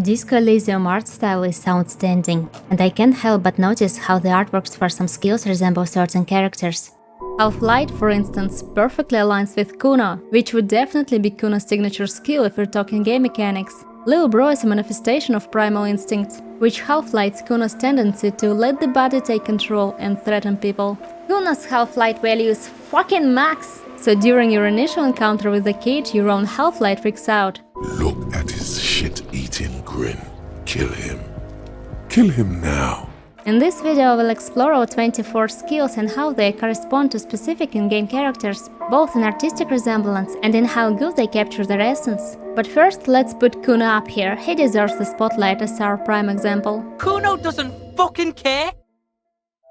Disco Elysium art style is outstanding, and I can't help but notice how the artworks for some skills resemble certain characters. Half-Light, for instance, perfectly aligns with Kuno, which would definitely be Kuno's signature skill if we're talking game mechanics. Lil Bro is a manifestation of primal instinct, which half-lights Kuno's tendency to let the body take control and threaten people. Kuno's half-light value is fucking max! So during your initial encounter with the kid, your own half-light freaks out. Look at his shit-eating grin. Kill him. Kill him now. In this video, we'll explore our 24 skills and how they correspond to specific in-game characters, both in artistic resemblance and in how good they capture their essence. But first, let's put Kuno up here. He deserves the spotlight as our prime example. Kuno doesn't fucking care!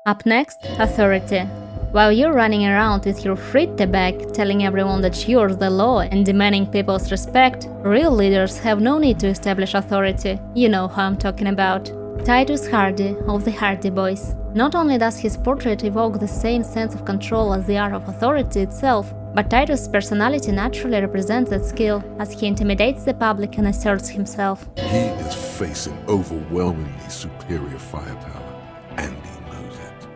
Up next, Authority. While you're running around with your fritte bag, telling everyone that you're the law and demanding people's respect, real leaders have no need to establish authority. You know who I'm talking about. Titus Hardy of the Hardy Boys. Not only does his portrait evoke the same sense of control as the art of authority itself, but Titus' personality naturally represents that skill, as he intimidates the public and asserts himself. He is facing overwhelmingly superior firepower, and he knows it.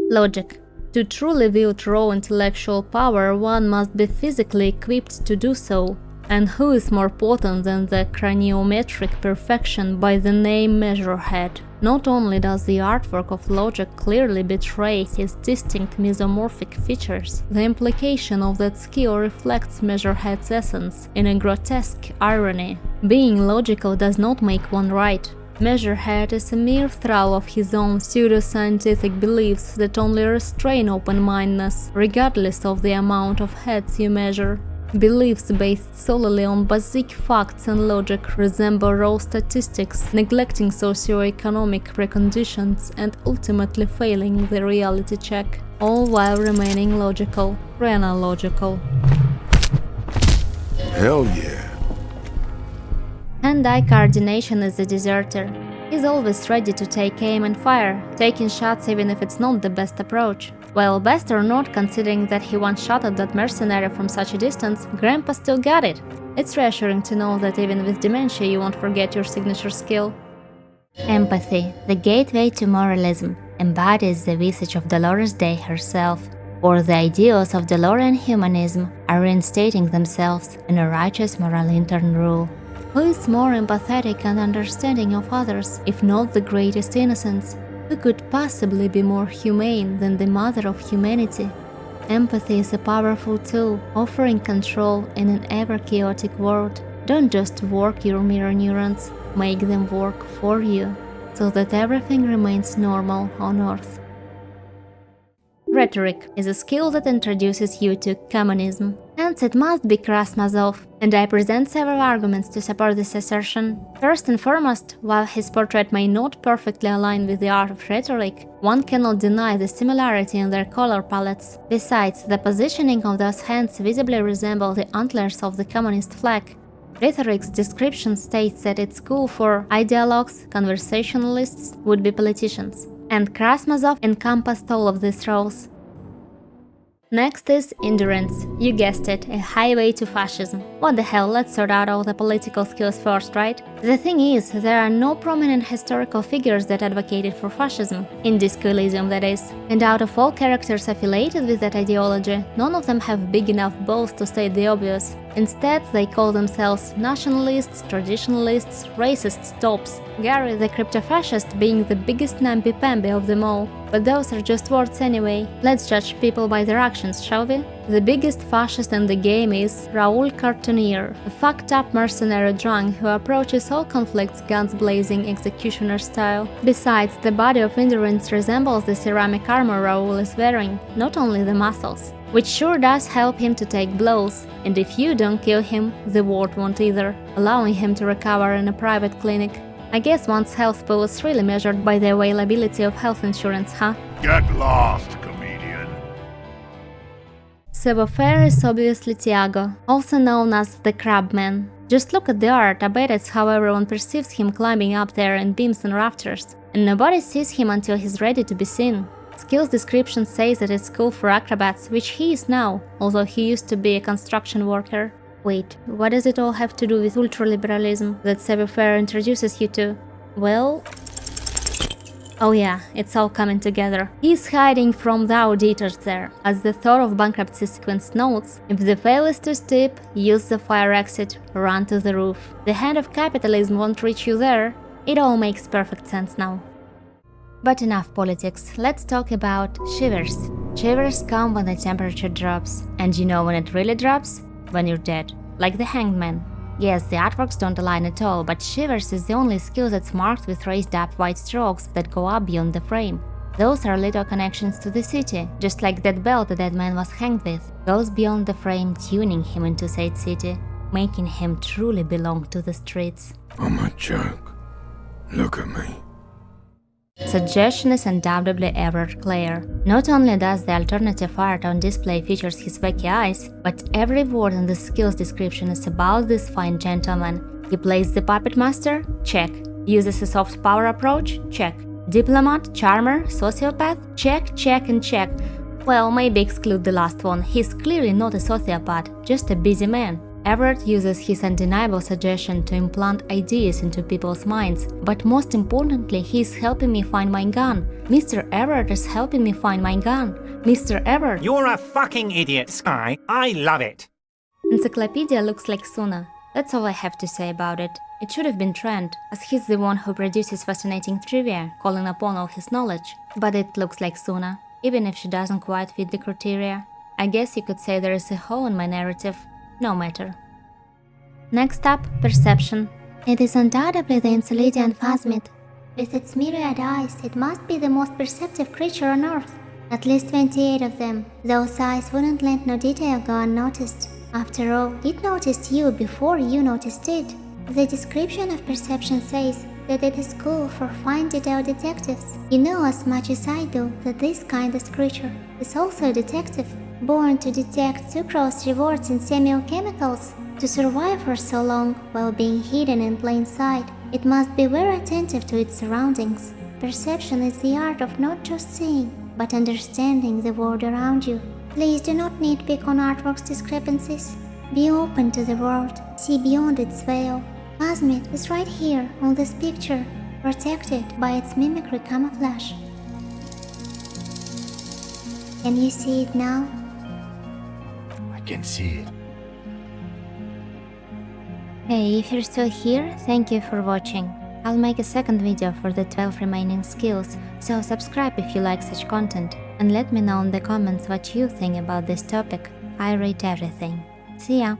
Logic. To truly wield raw intellectual power, one must be physically equipped to do so. And who is more potent than the craniometric perfection by the name Measurehead? Not only does the artwork of Logic clearly betray his distinct mesomorphic features, the implication of that skill reflects Measurehead's essence in a grotesque irony. Being logical does not make one right. Measurehead is a mere thrall of his own pseudo-scientific beliefs that only restrain open-mindedness, regardless of the amount of heads you measure. Beliefs based solely on basic facts and logic resemble raw statistics, neglecting socio-economic preconditions and ultimately failing the reality check, all while remaining logical, chronological. Hell yeah. Hand-eye coordination is a deserter. He's always ready to take aim and fire, taking shots even if it's not the best approach. Well, best or not, considering that he once shot at that mercenary from such a distance, Grandpa still got it. It's reassuring to know that even with dementia you won't forget your signature skill. Empathy, the gateway to moralism, embodies the visage of Dolores Day herself, or the ideals of Delorean humanism are reinstating themselves in a righteous moral intern rule. Who is more empathetic and understanding of others, if not the greatest innocence? Who could possibly be more humane than the mother of humanity? Empathy is a powerful tool, offering control in an ever-chaotic world. Don't just work your mirror neurons, make them work for you, so that everything remains normal on Earth. Rhetoric is a skill that introduces you to communism. Hence, it must be Krasmazov, and I present several arguments to support this assertion. First and foremost, while his portrait may not perfectly align with the art of rhetoric, one cannot deny the similarity in their color palettes. Besides, the positioning of those hands visibly resemble the antlers of the communist flag. Rhetoric's description states that it's cool for ideologues, conversationalists, would-be politicians. And Krasmazov encompassed all of these roles. Next is endurance. You guessed it, a highway to fascism. What the hell, let's sort out all the political skills first, right? The thing is, there are no prominent historical figures that advocated for fascism, in Disco Elysium that is. And out of all characters affiliated with that ideology, none of them have big enough balls to state the obvious. Instead, they call themselves nationalists, traditionalists, racists, tops. Gary the crypto-fascist being the biggest namby-pamby of them all. But those are just words anyway. Let's judge people by their actions, shall we? The biggest fascist in the game is Raoul Cartonnier, a fucked-up mercenary drunk who approaches all conflicts guns blazing executioner style. Besides, the body of endurance resembles the ceramic armor Raoul is wearing, not only the muscles, which sure does help him to take blows, and if you don't kill him, the ward won't either, allowing him to recover in a private clinic. I guess one's health pool is really measured by the availability of health insurance, huh? Get lost, comedian. Savoir Faire is obviously Tiago, also known as the Crabman. Just look at the art, I bet it's how everyone perceives him climbing up there in beams and rafters, and nobody sees him until he's ready to be seen. Skills description says that it's cool for acrobats, which he is now, although he used to be a construction worker. Wait, what does it all have to do with ultraliberalism that Savoir Faire introduces you to? Well... Oh yeah, it's all coming together. He's hiding from the auditors there. As the Thor of Bankruptcy sequence notes, if the veil is too steep, use the fire exit, run to the roof. The hand of capitalism won't reach you there. It all makes perfect sense now. But enough politics, let's talk about shivers. Shivers come when the temperature drops. And you know when it really drops? When you're dead. Like the hanged man. Yes, the artworks don't align at all, but Shivers is the only skill that's marked with raised up white strokes that go up beyond the frame. Those are little connections to the city, just like that bell the dead man was hanged with, goes beyond the frame, tuning him into said city, making him truly belong to the streets. I'm a joke. Look at me. Suggestion is undoubtedly ever clear. Not only does the alternative art on display features his wacky eyes, but every word in the skills description is about this fine gentleman. He plays the puppet master? Check. Uses a soft power approach? Check. Diplomat, charmer, sociopath? Check, check and check. Well, maybe exclude the last one. He's clearly not a sociopath, just a busy man. Everett uses his undeniable suggestion to implant ideas into people's minds, but most importantly, he's helping me find my gun. Mr. Everett is helping me find my gun. Mr. Everett! You're a fucking idiot, Sky. I love it. Encyclopedia looks like Suna. That's all I have to say about it. It should have been Trent, as he's the one who produces fascinating trivia, calling upon all his knowledge. But it looks like Suna, even if she doesn't quite fit the criteria. I guess you could say there is a hole in my narrative. No matter. Next up, perception. It is undoubtedly the Encyclopedia phasmid. With its myriad eyes, it must be the most perceptive creature on Earth. At least 28 of them. Those eyes wouldn't let no detail go unnoticed. After all, it noticed you before you noticed it. The description of perception says that it is school for fine detail detectives. You know as much as I do that this kind of creature is also a detective. Born to detect sucrose rewards in semiochemicals. To survive for so long while being hidden in plain sight, it must be very attentive to its surroundings. Perception is the art of not just seeing, but understanding the world around you. Please do not nitpick on artwork's discrepancies. Be open to the world, see beyond its veil. Phasmid is right here on this picture, protected by its mimicry camouflage. Can you see it now? I can see it. Hey, if you're still here, thank you for watching. I'll make a second video for the 12 remaining skills, so subscribe if you like such content, and let me know in the comments what you think about this topic. I rate everything. See ya!